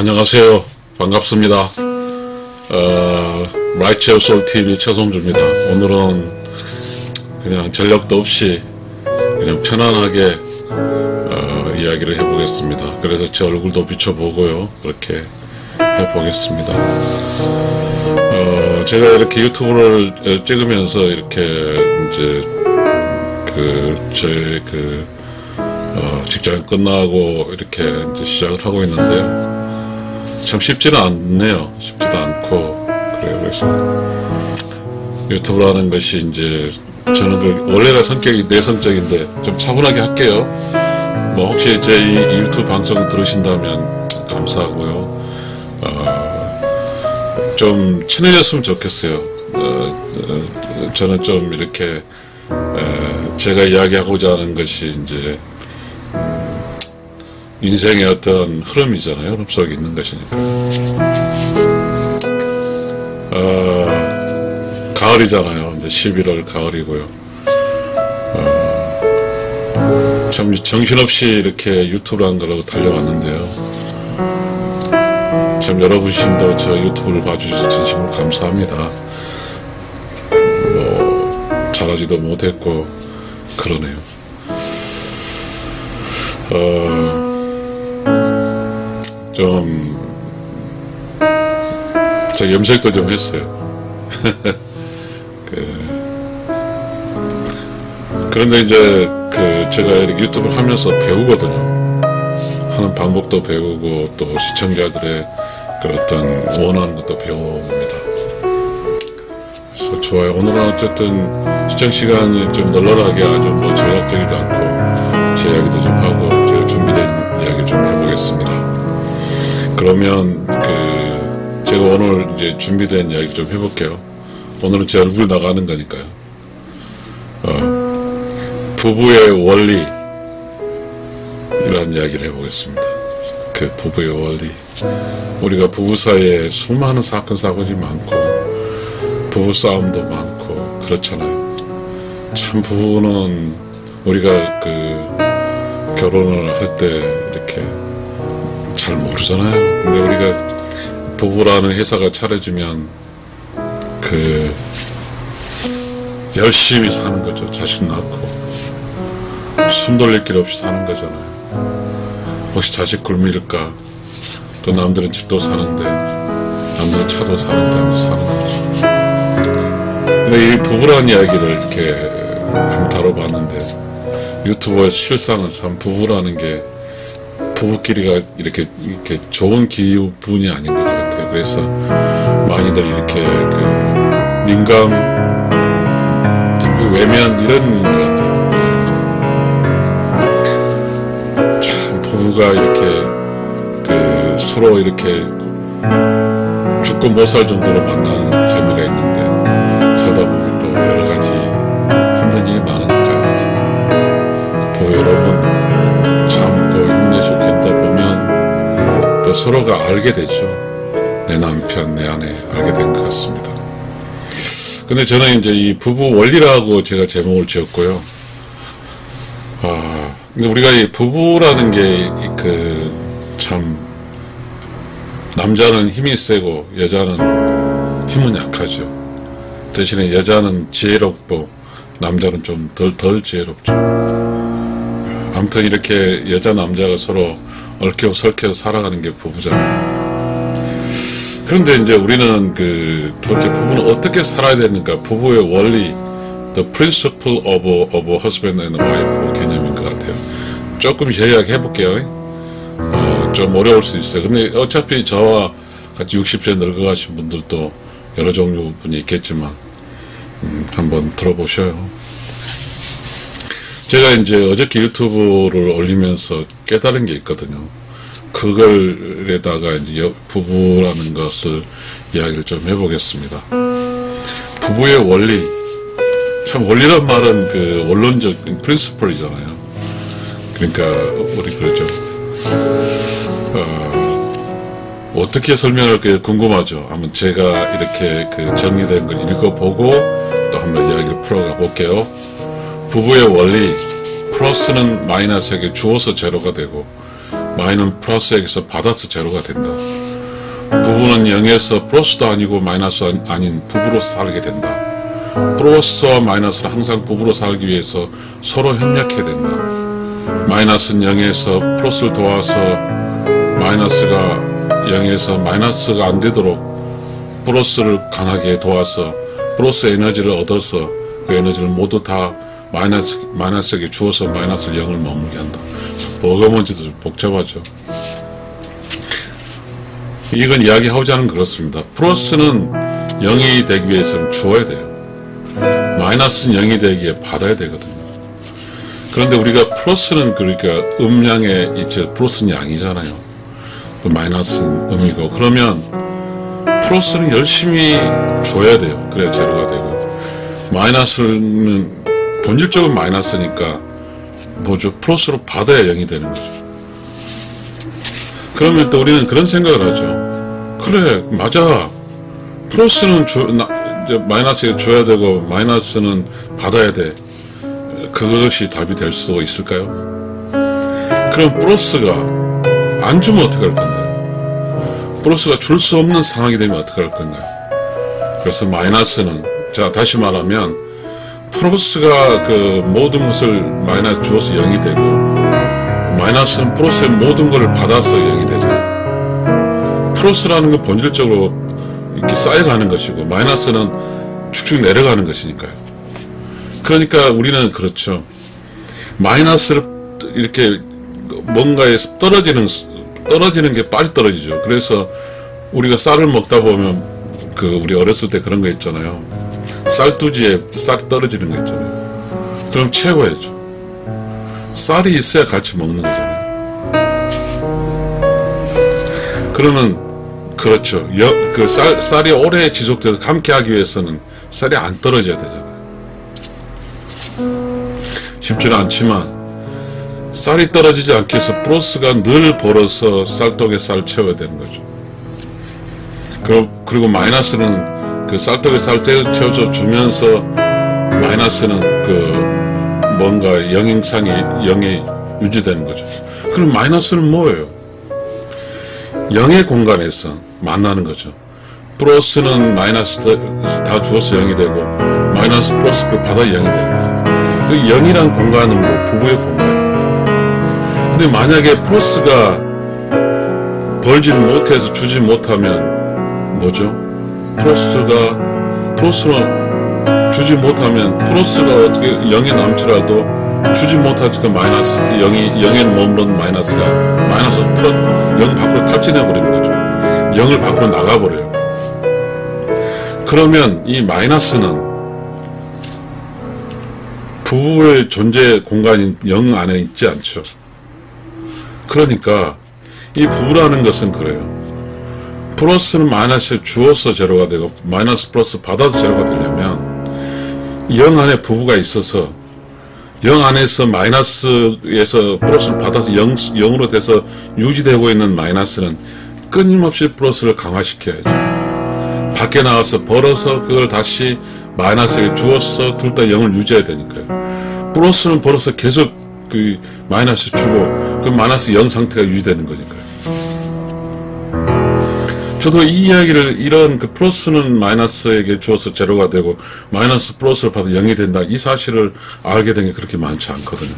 안녕하세요. 반갑습니다. 라이트소울TV 최성주입니다. 오늘은 그냥 전력도 없이 그냥 편안하게 이야기를 해보겠습니다. 그래서 제 얼굴도 비춰보고요. 그렇게 해보겠습니다. 제가 이렇게 유튜브를 찍으면서 이렇게 이제 저의 직장 끝나고 이렇게 이제 시작을 하고 있는데요. 참 쉽지는 않네요. 쉽지도 않고 그래요. 그래서 유튜브라는 것이 이제 저는 원래는 성격이 내성적인데 좀 차분하게 할게요. 뭐 혹시 제 이 유튜브 방송 들으신다면 감사하고요. 좀 친해졌으면 좋겠어요. 저는 좀 이렇게 제가 이야기하고자 하는 것이 이제 인생의 어떤 흐름이잖아요. 흐름 속에 있는 것이니까. 가을이잖아요. 이제 11월 가을이고요. 참 정신없이 이렇게 유튜브를 한 거라고 달려왔는데요. 참 여러분심도 저 유튜브를 봐주셔서 진심으로 감사합니다. 뭐 잘하지도 못했고 그러네요. 제가 염색도 좀 했어요. 그런데 이제 제가 이렇게 유튜브를 하면서 배우거든요. 하는 방법도 배우고 또 시청자들의 어떤 원하는 것도 배워봅니다. 그래서 좋아요. 오늘은 어쨌든 시청 시간이 좀 널널하게 아주 뭐 제약적이지 않고 제 이야기도 좀 하고 제가 준비된 이야기 좀 해보겠습니다. 그러면 제가 오늘 이제 준비된 이야기 좀 해볼게요. 오늘은 제 얼굴 나가는 거니까요. 부부의 원리 이런 이야기를 해보겠습니다. 부부의 원리. 우리가 부부 사이에 수많은 사건 사고들이 많고 부부 싸움도 많고 그렇잖아요. 참 부부는 우리가 결혼을 할 때 이렇게 잘 모르잖아요. 근데 우리가 부부라는 회사가 차려지면 열심히 사는 거죠. 자식 낳고 숨 돌릴 길 없이 사는 거잖아요. 혹시 자식 굶을까? 또 남들은 집도 사는데 남들은 차도 사는데 하면서 사는 거죠. 근데 이 부부라는 이야기를 이렇게 한번 다뤄봤는데 유튜브에서 실상은 참 부부라는 게 부부끼리가 이렇게 좋은 기분이 아닌 것 같아요. 그래서 많이들 이렇게 민감, 외면 이런 것 같아요. 참 부부가 이렇게 서로 이렇게 죽고 못 살 정도로 만나는 재미가 있는데 살다 보면 또 여러 가지 힘든 일이 많으니까 부부 여러분 참고 힘내시고 견다 보면 또 서로가 알게 되죠. 내 남편, 내 아내 알게 된 것 같습니다. 근데 저는 이제 이 부부 원리라고 제가 제목을 지었고요. 근데 우리가 이 부부라는 게 참 남자는 힘이 세고 여자는 힘은 약하죠. 대신에 여자는 지혜롭고 남자는 좀 덜 지혜롭죠. 아무튼 이렇게 여자 남자가 서로 얽혀 설켜서 살아가는 게 부부잖아요. 그런데 이제 우리는 도대체 부부는 어떻게 살아야 되는가? 부부의 원리, the principle of husband and wife 개념인 것 같아요. 조금 이야기 해볼게요. 좀 어려울 수 있어요. 근데 어차피 저와 같이 60세 늙어가신 분들도 여러 종류 분이 있겠지만 한번 들어보셔요. 제가 이제 어저께 유튜브를 올리면서 깨달은 게 있거든요. 그걸에다가 이제 부부라는 것을 이야기를 좀 해보겠습니다. 부부의 원리. 참 원리란 말은 원론적 프린시플이잖아요. 그러니까 우리 그러죠. 어떻게 설명할까 궁금하죠. 한번 제가 이렇게 정리된 걸 읽어보고 또 한번 이야기를 풀어가 볼게요. 부부의 원리. 플러스는 마이너스에게 주어서 제로가 되고 마이너는 플러스에게서 받아서 제로가 된다. 부부는 0에서 플러스도 아니고 마이너스 아닌 부부로 살게 된다. 플러스와 마이너스는 항상 부부로 살기 위해서 서로 협력해야 된다. 마이너스는 0에서 플러스를 도와서 마이너스가 0에서 마이너스가 안 되도록 플러스를 강하게 도와서 플러스 에너지를 얻어서 그 에너지를 모두 다 마이너스에게 주어서 마이너스 0을 머물게 한다. 뭐가 뭔지도 좀 복잡하죠. 이건 이야기하고자 하는 그렇습니다. 플러스는 0이 되기 위해서는 주어야 돼요. 마이너스는 0이 되기에 받아야 되거든요. 그런데 우리가 플러스는 그러니까 음량의 이제 플러스는 양이잖아요. 마이너스는 음이고, 그러면 플러스는 열심히 줘야 돼요. 그래야 제로가 되고, 마이너스는 본질적으로 마이너스니까 뭐죠? 플러스로 받아야 0이 되는 거죠. 그러면 또 우리는 그런 생각을 하죠. 그래, 맞아. 플러스는 마이너스에 줘야 되고 마이너스는 받아야 돼. 그것이 답이 될 수 있을까요? 그럼 플러스가 안 주면 어떡할 건가요? 플러스가 줄 수 없는 상황이 되면 어떡할 건가요? 그래서 마이너스는, 자, 다시 말하면 플러스가 그 모든 것을 마이너스 주어서 0이 되고, 마이너스는 플러스의 모든 것을 받아서 0이 되잖아요. 플러스라는 건 본질적으로 이렇게 쌓여가는 것이고, 마이너스는 축축 내려가는 것이니까요. 그러니까 우리는 그렇죠. 마이너스를 이렇게 뭔가에서 떨어지는 게 빨리 떨어지죠. 그래서 우리가 쌀을 먹다 보면 우리 어렸을 때 그런 거 있잖아요. 쌀두지에 쌀이 떨어지는 거 있잖아요. 그럼 채워야죠. 쌀이 있어야 같이 먹는 거잖아요. 그러면 그렇죠. 쌀이 오래 지속돼서 감게 하기 위해서는 쌀이 안 떨어져야 되잖아요. 쉽지는 않지만 쌀이 떨어지지 않기 위해서 플러스가 늘 벌어서 쌀떡에 쌀 채워야 되는 거죠. 그리고 마이너스는 그 쌀떡에 쌀 채워서 주면서 마이너스는 뭔가 영행상이 0에 유지되는 거죠. 그럼 마이너스는 뭐예요? 0의 공간에서 만나는 거죠. 플러스는 마이너스 다 주어서 0이 되고, 마이너스 플러스 그 받아 0이 되는 거죠. 그 0이란 공간은 부부의 공간이에요. 근데 만약에 플러스가 벌지 못해서 주지 못하면 뭐죠? 플러스로 주지 못하면 플러스가 어떻게 0이 남더라도 주지 못하니까 마이너스 0에 머무른 마이너스가 마이너스 0 밖으로 탈진해버리는 거죠. 0을 밖으로 나가버려요. 그러면 이 마이너스는 부부의 존재 공간인 0 안에 있지 않죠. 그러니까 이 부부라는 것은 그래요. 플러스는 마이너스에 주어서 제로가 되고 마이너스 플러스 받아서 제로가 되려면 0 안에 부부가 있어서 0 안에서 마이너스에서 플러스를 받아서 0으로 돼서 유지되고 있는 마이너스는 끊임없이 플러스를 강화시켜야죠. 밖에 나가서 벌어서 그걸 다시 마이너스에게 주어서 둘 다 0을 유지해야 되니까요. 플러스는 벌어서 계속 그 마이너스 주고 그 마이너스 0 상태가 유지되는 거니까요. 저도 이 이야기를 이런 플러스는 마이너스에게 주어서 제로가 되고 마이너스 플러스를 받아 0이 된다, 이 사실을 알게 된 게 그렇게 많지 않거든요.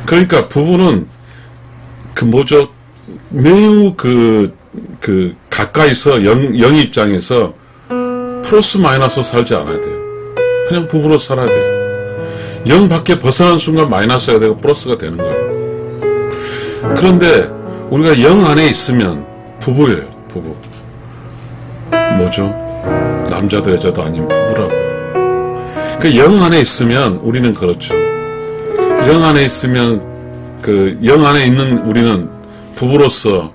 그러니까 부부는 매우 가까이서 0 입장에서 플러스 마이너스 살지 않아야 돼요. 그냥 부부로 살아야 돼요. 0 밖에 벗어난 순간 마이너스가 되고 플러스가 되는 거예요. 그런데 우리가 0 안에 있으면 부부예요. 부부. 뭐죠? 남자도 여자도 아닌 부부라고요. 0 안에 있으면 우리는 그렇죠. 0 안에 있으면 0 안에 있는 우리는 부부로서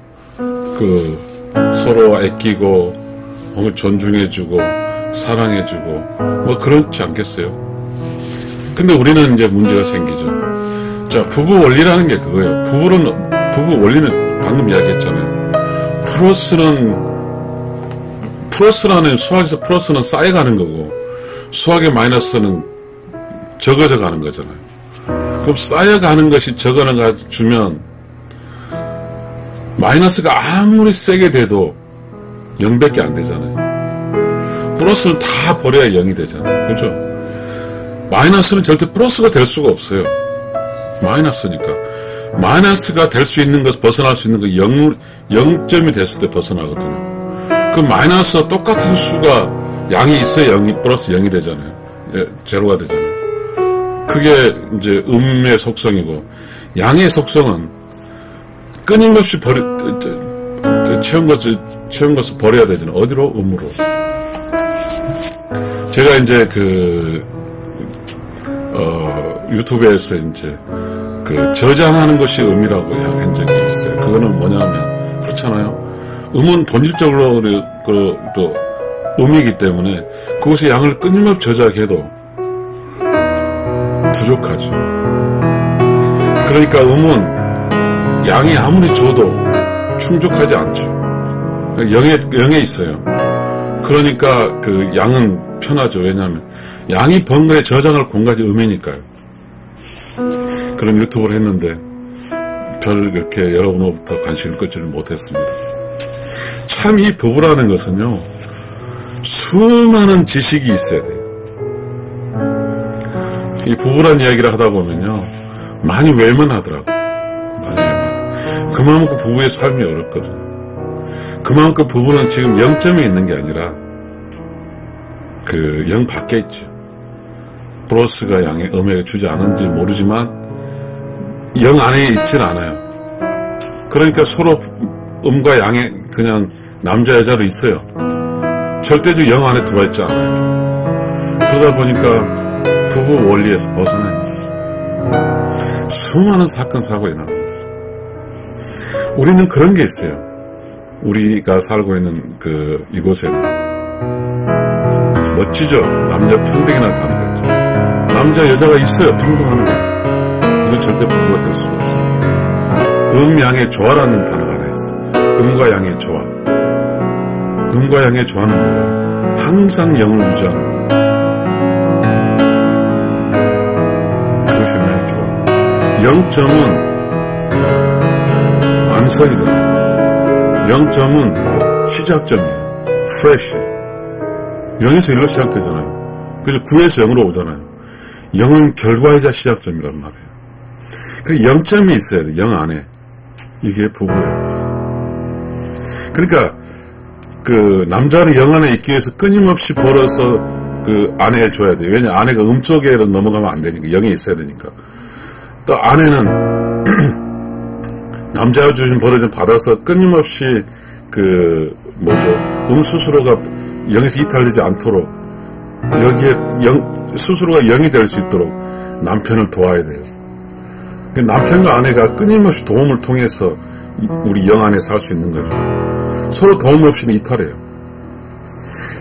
서로 아끼고 존중해주고 사랑해주고 그렇지 않겠어요? 근데 우리는 이제 문제가 생기죠. 자, 부부 원리라는 게 그거예요. 부부 원리는 방금 이야기했잖아요. 플러스라는 수학에서 플러스는 쌓여가는 거고 수학의 마이너스는 적어져 가는 거잖아요. 그럼 쌓여가는 것이 적어져 주면 마이너스가 아무리 세게 돼도 0밖에 안 되잖아요. 플러스는 다 버려야 0이 되잖아요. 그죠? 마이너스는 절대 플러스가 될 수가 없어요. 마이너스니까. 마이너스가 될 수 있는 것, 벗어날 수 있는 거 0점이 됐을 때 벗어나거든요. 그 마이너스와 똑같은 수가 양이 있어야 0이 플러스 0이 되잖아요. 예, 제로가 되잖아요. 그게 이제 음의 속성이고, 양의 속성은 끊임없이 채운 것을 버려야 되잖아요. 어디로? 음으로. 제가 이제 유튜브에서 이제 저장하는 것이 음이라고 한 적이 있어요. 그거는 뭐냐면, 그렇잖아요. 음은 본질적으로 또 음이기 때문에 그것의 양을 끊임없이 저장해도 부족하죠. 그러니까 음은 양이 아무리 줘도 충족하지 않죠. 0에 있어요. 그러니까 그 양은 편하죠. 왜냐하면 양이 번거에 저장할 공간이 음이니까요. 그런 유튜브를 했는데 별 그렇게 여러분으로부터 관심을 끌지를 못했습니다. 참 이 부부라는 것은요, 수많은 지식이 있어야 돼요. 이 부부란 이야기를 하다 보면요, 많이 외면하더라고요. 많이 외면. 그만큼 부부의 삶이 어렵거든요. 그만큼 부부는 지금 0점에 있는 게 아니라 0 밖에 있죠. 플러스가 양의 음에게 주지 않은지 모르지만 0 안에 있진 않아요. 그러니까 서로 음과 양에 그냥 남자 여자로 있어요. 절대적으로 0 안에 들어와 있지 않아요. 그러다 보니까 부부 원리에서 벗어나는 거죠. 수많은 사건 사고가 일어납니다. 우리는 그런 게 있어요. 우리가 살고 있는 이곳에는 멋지죠. 남녀 평등이라는 단어가 있죠. 남자 여자가 있어요. 평등하는 거. 이건 절대 부부가 될 수가 없어요. 음양의 조화라는 단어가 하나 있어요. 음과 양의 조화. 음과 양의 조화는 뭐예요? 항상 영을 유지하는 거예요. 그것이 음양의 조화. 0점은 완성이잖아요. 0점은 시작점이에요. 프레시. 0에서 1로 시작되잖아요. 그래서 9에서 0으로 오잖아요. 0은 결과이자 시작점이란 말이에요. 그래서 0점이 있어야 돼요. 0 안에. 이게 부부예요. 그러니까 남자는 0 안에 있기 위해서 끊임없이 벌어서 아내에 줘야 돼요. 왜냐하면 아내가 쪽으로 넘어가면 안 되니까. 0에 있어야 되니까. 또 아내는 남자가 주신 버릇을 받아서 끊임없이 스스로가 0에서 이탈되지 않도록 여기에 스스로가 0이 될 수 있도록 남편을 도와야 돼요. 남편과 아내가 끊임없이 도움을 통해서 우리 0 안에 살 수 있는 거죠. 서로 도움 없이는 이탈해요.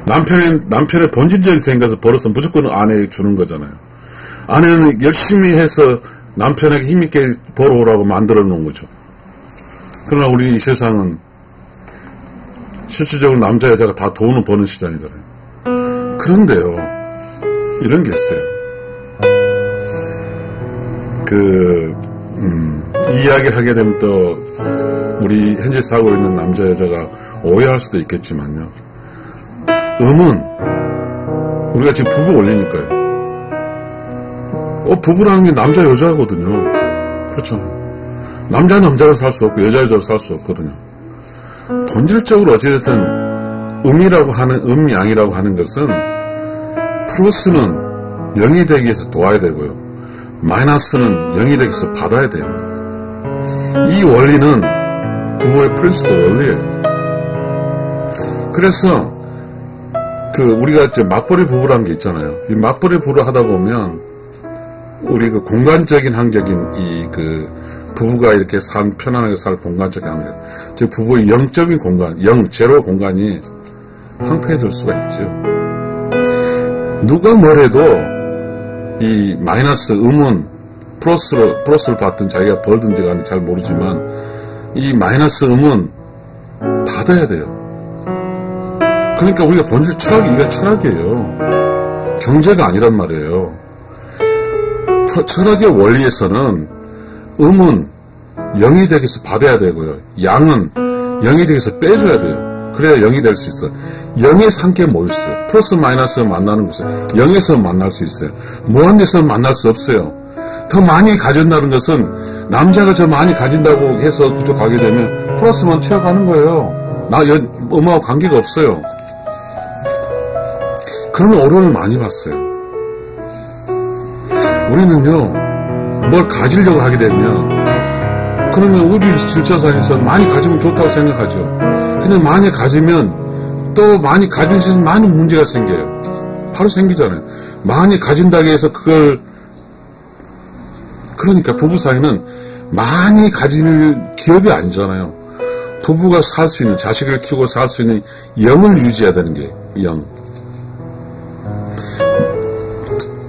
남편의 본질적인 생각에서 벌어서 무조건 아내에게 주는 거잖아요. 아내는 열심히 해서 남편에게 힘있게 벌어오라고 만들어 놓은 거죠. 그러나 우리 이 세상은 실질적으로 남자 여자가 다 돈을 버는 시장이잖아요. 그런데요, 이런 게 있어요. 이 이야기를 하게 되면 또 우리 현재 살고 있는 남자 여자가 오해할 수도 있겠지만요, 음은 우리가 지금 부부 원리니까요. 부부라는 게 남자 여자거든요. 그렇잖아요. 남자가 살 수 없고 여자로 살 수 없거든요. 본질적으로 어찌됐든 음양이라고 하는 것은 플러스는 0이 되기 위해서 도와야 되고요, 마이너스는 0이 되기 위해서 받아야 돼요. 이 원리는 부부의 프린시플 원리예요. 그래서 우리가 이제 맞벌이 부부라는 게 있잖아요. 이 맞벌이 부부를 하다 보면 우리 공간적인 환경인 부부가 이렇게 편안하게 살 공간적인 환경, 즉 부부의 영적인 공간, 제로 공간이 황폐해질 수가 있죠. 누가 뭐래도 이 마이너스 음은 플러스를 받든 자기가 벌든지 간에 잘 모르지만 이 마이너스 음은 받아야 돼요. 그러니까 우리가 본질 이건 철학이에요. 경제가 아니란 말이에요. 철학의 원리에서는 음은 0이 되기 위해서 받아야 되고요. 양은 0이 되기 위해서 빼줘야 돼요. 그래야 0이 될 수 있어요. 0에서 함께 모일 수 있어요. 플러스 마이너스 만나는 곳은 0에서 만날 수 있어요. 무한 데서 만날 수 없어요. 더 많이 가진다는 것은 남자가 저 많이 가진다고 해서 그쪽 가게 되면 플러스만 채워가는 거예요. 엄마하고 관계가 없어요. 그런 오론을 많이 봤어요. 우리는요, 뭘 가지려고 하게 되면, 그러면 우리 질서상에서 많이 가지면 좋다고 생각하죠. 근데 많이 가지면 또 많이 가진 데서 많은 문제가 생겨요. 바로 생기잖아요. 많이 가진다고 해서 그러니까 부부 사이는 많이 가질 기업이 아니잖아요. 부부가 살 수 있는, 자식을 키우고 살 수 있는 영을 유지해야 되는 게 0.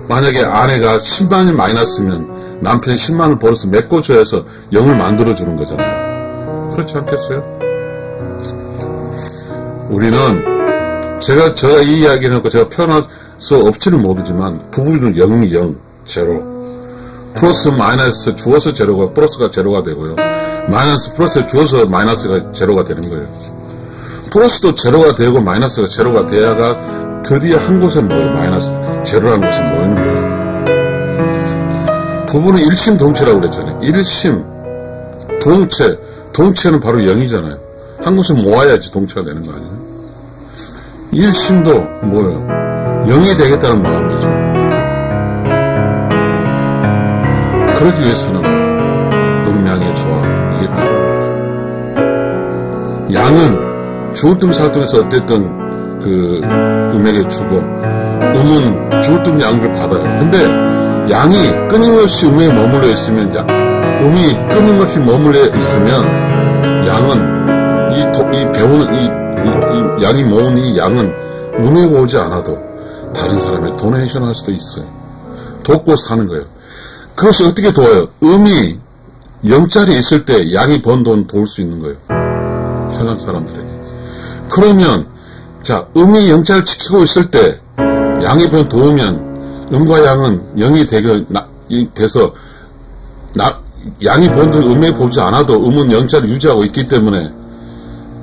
만약에 아내가 10만이 마이너스면 남편이 10만을 벌어서 메꿔줘야 해서 영을 만들어주는 거잖아요. 그렇지 않겠어요? 우리는 제가 이 이야기를 하고 제가 표현할 수 없지는 모르지만 부부는 0이 0, 제로. 플러스 마이너스 주어서 제로가 플러스가 제로가 되고요. 마이너스 플러스 주어서 마이너스가 제로가 되는 거예요. 플러스도 제로가 되고 마이너스가 제로가 돼야가 드디어 한 곳에 모여요. 마이너스 제로라는 곳에 모이는 거예요. 부부는 일심동체라고 그랬잖아요. 일심 동체는 바로 0이잖아요. 한 곳에 모아야지 동체가 되는 거 아니에요? 일심도 뭐예요? 0이 되겠다는 마음이죠. 그러기 위해서는 음양의 조화, 이게 필요합니다. 양은 주울등살등에서 어쨌든 그 음에게 주고, 음은 주울등양을 받아요. 근데 양이 끊임없이 음에 머물러 있으면, 음이 끊임없이 머물러 있으면 양은 이 양이 모은 이 양은 음에 오지 않아도 다른 사람의 도네이션 할 수도 있어요. 돕고 사는 거예요. 그것이 어떻게 도와요? 음이 0짜리 있을 때 양이 번 돈 도울 수 있는 거예요. 세상 사람들에게. 그러면 자, 음이 0짜리 지키고 있을 때 양이 번 도우면 음과 양은 0이 돼서 양이 번 돈 음에 보지 않아도 음은 0짜리 유지하고 있기 때문에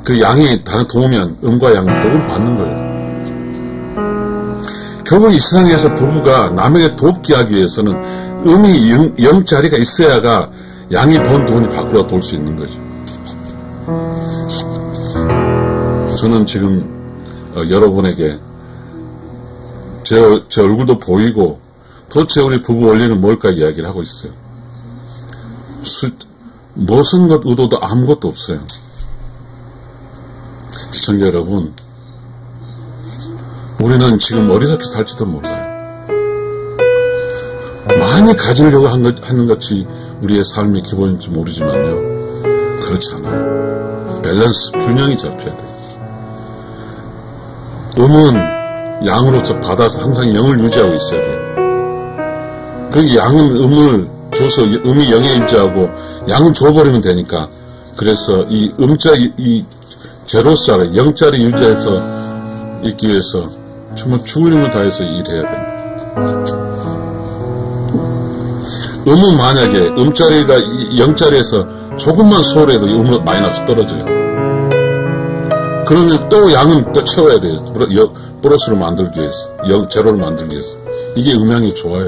그 양이 다른 도우면 음과 양은 복을 받는 거예요. 결국 이 세상에서 부부가 남에게 돕기 하기 위해서는 음이 0짜리가 있어야가 양이 번 돈이 밖으로 돌 수 있는 거죠. 저는 지금 여러분에게 제 얼굴도 보이고 도대체 우리 부부 원리는 뭘까 이야기를 하고 있어요. 무슨 것 의도도 아무것도 없어요. 시청자 여러분, 우리는 지금 어리석게 살지도 몰라요. 많이 가지려고 하는 것이 우리의 삶의 기본인지 모르지만요, 그렇지 않아요. 밸런스, 균형이 잡혀야 돼요. 음은 양으로서 받아서 항상 0을 유지하고 있어야 돼요. 그러니까 양은 음을 줘서 음이 0에 유지하고 양은 줘버리면 되니까, 그래서 이 음자리, 이 제로짜리, 0짜리 유지해서 있기 위해서 정말 죽을 힘을 다해서 일해야 됩니다. 음은 만약에 음자리가 0짜리에서 조금만 소홀해도 음은 마이너스 떨어져요. 그러면 또 양은 또 채워야 돼요. 플러스로 만들기 위해서, 제로를 만들기 위해서. 이게 음양이 좋아요.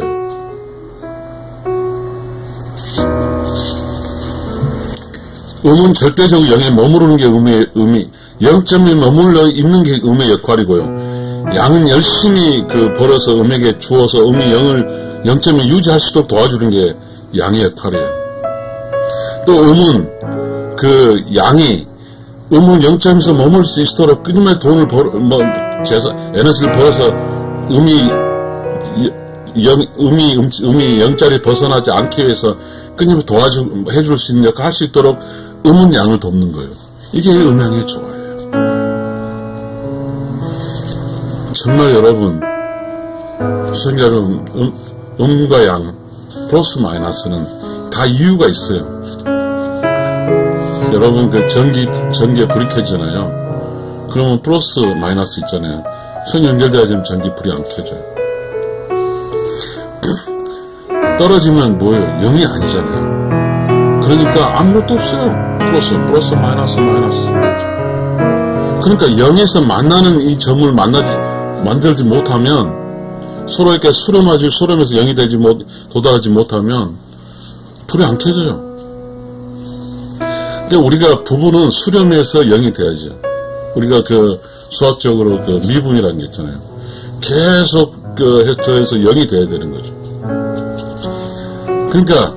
음은 절대적으로 0에 머무르는 게 음이 0점에 머물러 있는 게 음의 역할이고요. 양은 열심히 벌어서 음에게 주어서 음이 0점에 유지할 수 있도록 도와주는 게 양의 역할이에요. 또 음은 양이 음은 0점에서 머물 수 있도록 끊임없이 돈을 에너지를 벌어서 음이 0짜리 벗어나지 않기 위해서 끊임없이 해줄 수 있는 역할 할 수 있도록 음은 양을 돕는 거예요. 이게 음양의 조화예요. 정말 여러분, 시청자 여러분, 음과 양, 플러스 마이너스는 다 이유가 있어요. 여러분, 전기에 불이 켜지잖아요. 그러면 플러스 마이너스 있잖아요. 선 연결돼야 되면 전기 불이 안 켜져요. 떨어지면 뭐예요? 0이 아니잖아요. 그러니까 아무것도 없어요. 플러스, 마이너스. 그러니까 0에서 만나는 이 점을 만들지 못하면 서로에게 수렴에서 0이 도달하지 못하면 불이 안 켜져요. 그러니까 우리가 부부는 수렴해서 0이 돼야죠. 우리가 수학적으로 미분이라는 게 있잖아요. 계속 해서 0이 돼야 되는 거죠. 그러니까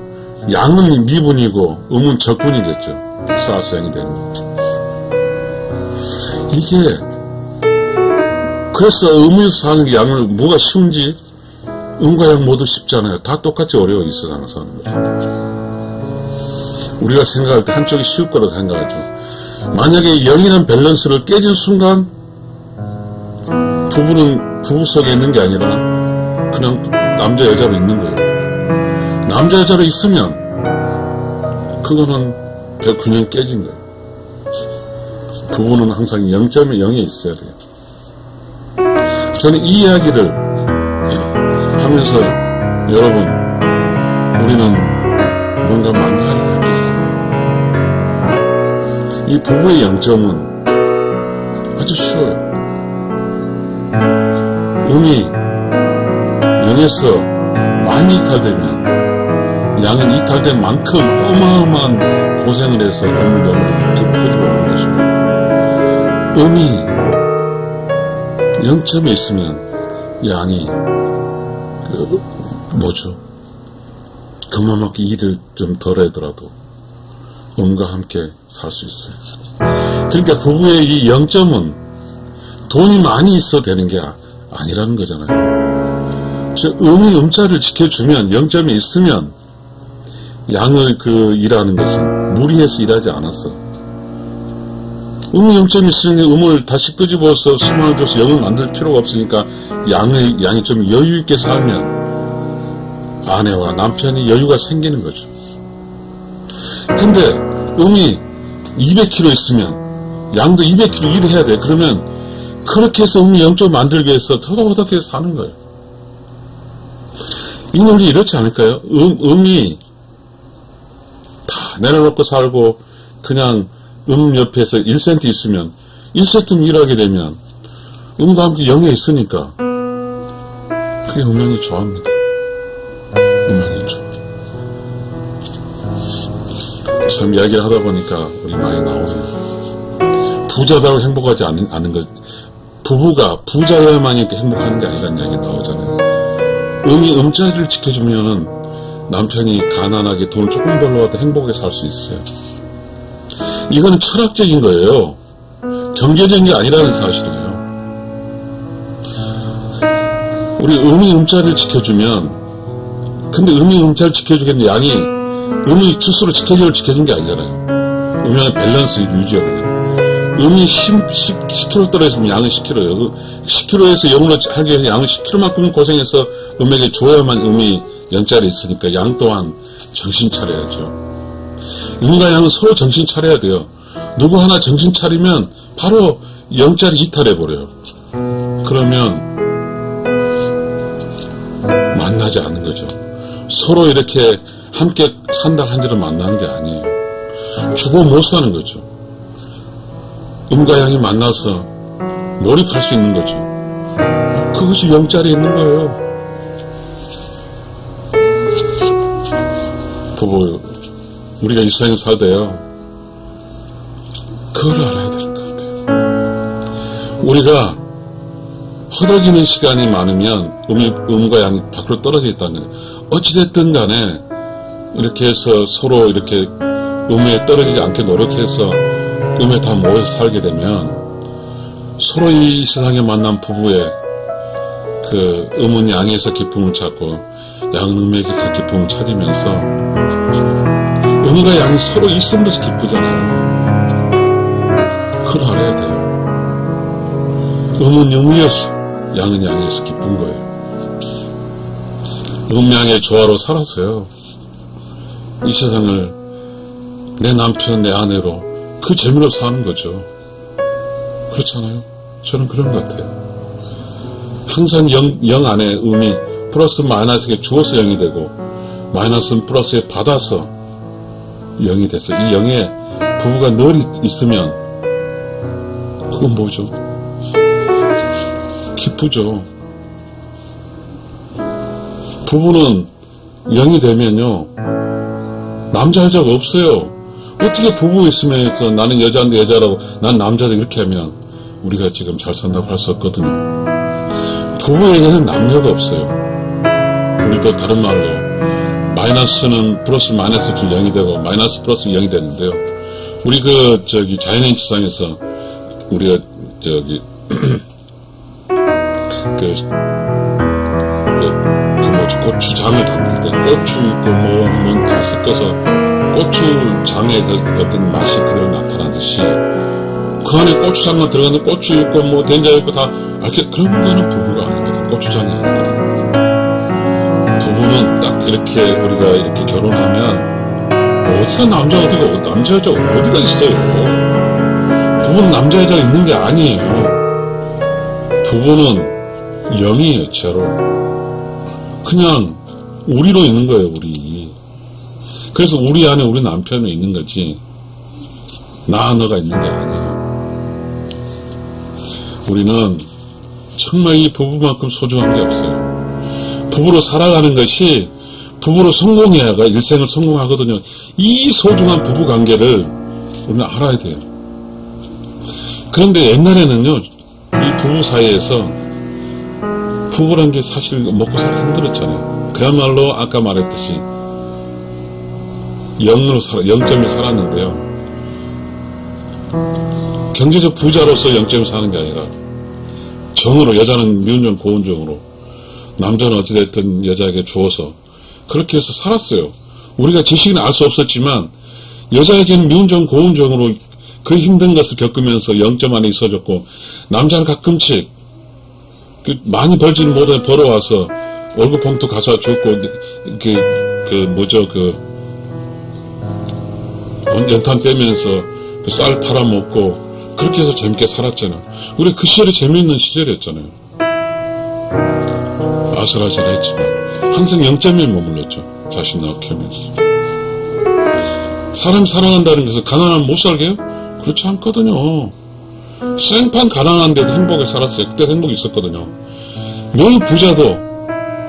양은 미분이고 음은 적분이겠죠. 쌓아서 0이 되는 거죠. 이게 그래서 음에서 사는 게 양을 뭐가 쉬운지 음과 양 모두 쉽잖아요. 다 똑같이 어려워 이 세상을 사는 거죠. 우리가 생각할 때 한쪽이 쉬울 거라고 생각하죠. 만약에 0이라는 밸런스를 깨진 순간 부부는 부부 속에 있는 게 아니라 그냥 남자 여자로 있는 거예요. 남자 여자로 있으면 그거는 균형이 깨진 거예요. 부부는 항상 0점에 0에 있어야 돼요. 저는 이 이야기를 하면서 여러분 우리는 뭔가 만나야 할 게 있어요. 이 부부의 0점은 아주 쉬워요. 음이 0에서 많이 이탈되면 양은 이탈된 만큼 어마어마한 고생을 해서 음을 0으로 끄집어오는 것이고, 음이 0점에 있으면 양이 그만큼 일을 좀 덜 하더라도 음과 함께 살 수 있어요. 그러니까 부부의 이 0점은 돈이 많이 있어도 되는 게 아니라는 거잖아요. 음이 음자를 지켜주면 0점이 있으면 양을 일하는 것은 무리해서 일하지 않았어. 음이 0점이 있으니 음을 다시 끄집어서 수만을 줘서 0을 만들 필요가 없으니까 양이 좀 여유 있게 살면 아내와 남편이 여유가 생기는 거죠. 근데 음이 200kg 있으면 양도 200kg 일을 해야 돼. 그러면 그렇게 해서 음이 0점 만들기 위해서 터덕터덕 사는 거예요. 이 논리 이렇지 않을까요? 음이 다 내려놓고 살고 그냥 옆에서 1cm 있으면 1cm 일하게 되면 음과 함께 0에 있으니까 그게 음양이 좋아합니다. 음양이 좋아. 참 이야기를 하다 보니까 우리 많이 나오네요. 부자다고 행복하지 않은 것, 부부가 부자여야만이 행복하는 게 아니라는 이야기 나오잖아요. 음이 음자리를 지켜주면은 남편이 가난하게 돈을 조금 벌러와도 행복하게 살 수 있어요. 이거는 철학적인 거예요. 경제적인 게 아니라는 사실이에요. 우리 음이 음자리를 지켜주면, 근데 음이 음자리를 지켜주겠는데 양이 음이 스스로 지켜준 게 아니잖아요. 음양의 밸런스를 유지하거든요. 음이 10kg 떨어지면 양은 10kg예요. 10kg에서 0으로 하기 위해서 양은 10kg만큼 고생해서 음에게 줘야만 음이 0자리에 있으니까 양 또한 정신 차려야죠. 음과 양은 서로 정신 차려야 돼요. 누구 하나 정신 차리면 바로 0자리 이탈해버려요. 그러면 만나지 않는 거죠. 서로 이렇게 함께 산다 한지를 만나는 게 아니에요. 죽어 못 사는 거죠. 음과 양이 만나서 몰입할 수 있는 거죠. 그것이 0자리에 있는 거예요. 부부, 우리가 이 세상에 살대요. 그걸 알아야 될 것 같아요. 우리가 허덕이는 시간이 많으면 음과 양이 밖으로 떨어져 있다는 거예요. 어찌됐든 간에 이렇게 해서 서로 이렇게 음에 떨어지지 않게 노력해서 음에 다 모여서 살게 되면 서로 이 세상에 만난 부부의 음은 양에서 기쁨을 찾고 양은 음에서 기쁨을 찾으면서 음과 양이 서로 있음으로써 기쁘잖아요. 그걸 알아야 돼요. 음은 음이어서 양은 양에서 기쁜 거예요. 음양의 조화로 살았어요. 이 세상을 내 남편, 내 아내로 그 재미로 사는 거죠. 그렇잖아요. 저는 그런 것 같아요. 항상 0 안에 음이 플러스 마이너스에 주어서 0이 되고 마이너스는 플러스에 받아서 영이 됐어. 이 영에 부부가 늘 있으면 그건 뭐죠? 기쁘죠. 부부는 영이 되면요, 남자 여자가 없어요. 어떻게 부부 있으면 나는 여자인데 여자라고 난 남자다 이렇게 하면 우리가 지금 잘 산다고 할 수 없거든요. 부부에게는 남녀가 없어요. 우리도 다른 말로 마이너스는 플러스 마이너스 줄 0이 되고 마이너스 플러스 0이 되는데요. 우리 자연의 지상에서 우리가 고추장을 담글 때 고추 있고 뭐 하면 다 섞어서 고추장의 어떤 맛이 그대로 나타나듯이 그 안에 고추장만 들어가는데 고추 있고 뭐 된장 있고 다 그런 거는 부부가 아니거든. 고추장이 아니거든. 부부는 딱 이렇게 우리가 이렇게 결혼하면 어디가 남자 여자 어디가 있어요. 부부는 남자 여자가 있는 게 아니에요. 부부는 영이에요. 제로. 그냥 우리로 있는 거예요. 우리. 그래서 우리 안에 우리 남편이 있는 거지 나 너가 있는 게 아니에요. 우리는 정말 이 부부만큼 소중한 게 없어요. 부부로 살아가는 것이 부부로 성공해야가 일생을 성공하거든요. 이 소중한 부부 관계를 우리는 알아야 돼요. 그런데 옛날에는요, 이 부부 사이에서 부부란 게 사실 먹고 살기 힘들었잖아요. 그야말로 아까 말했듯이 0점을 살았는데요. 경제적 부자로서 0점을 사는 게 아니라 정으로, 여자는 미운정 고운정으로, 남자는 어찌됐든 여자에게 주어서 그렇게 해서 살았어요. 우리가 지식은 알 수 없었지만 여자에게는 미운정 고운정으로 그 힘든 것을 겪으면서 0점 안에 있어졌고, 남자는 가끔씩 많이 벌지는 못해 벌어와서 월급 봉투 가서 줬고, 연탄 떼면서 쌀 팔아먹고 그렇게 해서 재밌게 살았잖아요. 우리 그 시절이 재미있는 시절이었잖아요. 아슬아슬했지만 항상 0점에 머물렀죠. 자신 낳게 하면서. 사람 사랑한다는 것은 가난하면 못 살게 해요? 그렇지 않거든요. 생판 가난한데도 행복하게 살았어요. 그때 행복이 있었거든요. 매우 부자도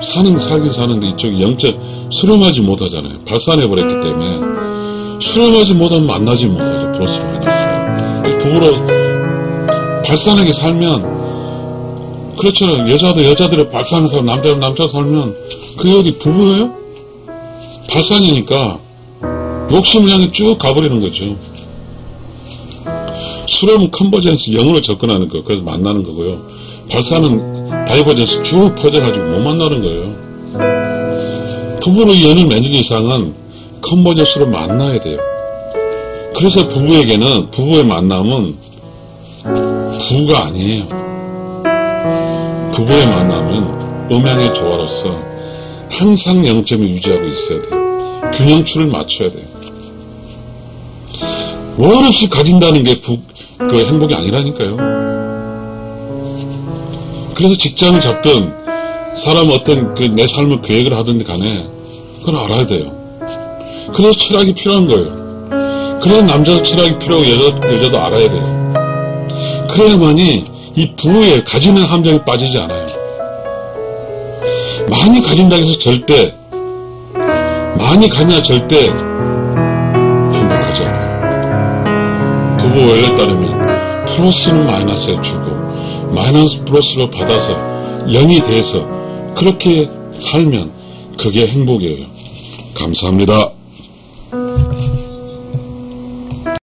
살긴 사는데 이쪽이 0점 수렴하지 못하잖아요. 발산해버렸기 때문에. 수렴하지 못하면 만나지 못하죠. 플러스 마이너스. 부부로 발산하게 살면, 그렇잖아요. 여자들의 발산을 살고 남자는 남자로 살면 그게 어디 부부예요? 발산이니까 욕심을 향해 쭉 가버리는 거죠. 수렴은 컨버전스 0으로 접근하는 거, 그래서 만나는 거고요. 발산은 다이버전스 쭉 퍼져가지고 못 만나는 거예요. 부부로 연을 맺는 이상은 컨버전스로 만나야 돼요. 그래서 부부의 만남은 부가 아니에요. 부부의 만남은 음양의 조화로서 항상 0점을 유지하고 있어야 돼요. 균형추를 맞춰야 돼요. 원 없이 가진다는 게 행복이 아니라니까요. 그래서 직장을 잡든 사람 어떤 내 삶을 계획을 하든지 간에 그건 알아야 돼요. 그래서 철학이 필요한 거예요. 그래서 남자도 철학이 필요하고 여자도 알아야 돼요. 그래야만이 이 부부에 가지는 함정에 빠지지 않아요. 많이 가진다고 해서 많이 가냐 절대 행복하지 않아요. 부부 원래 따르면 플러스는 마이너스에 주고 마이너스 플러스로 받아서 0이 돼서 그렇게 살면 그게 행복이에요. 감사합니다.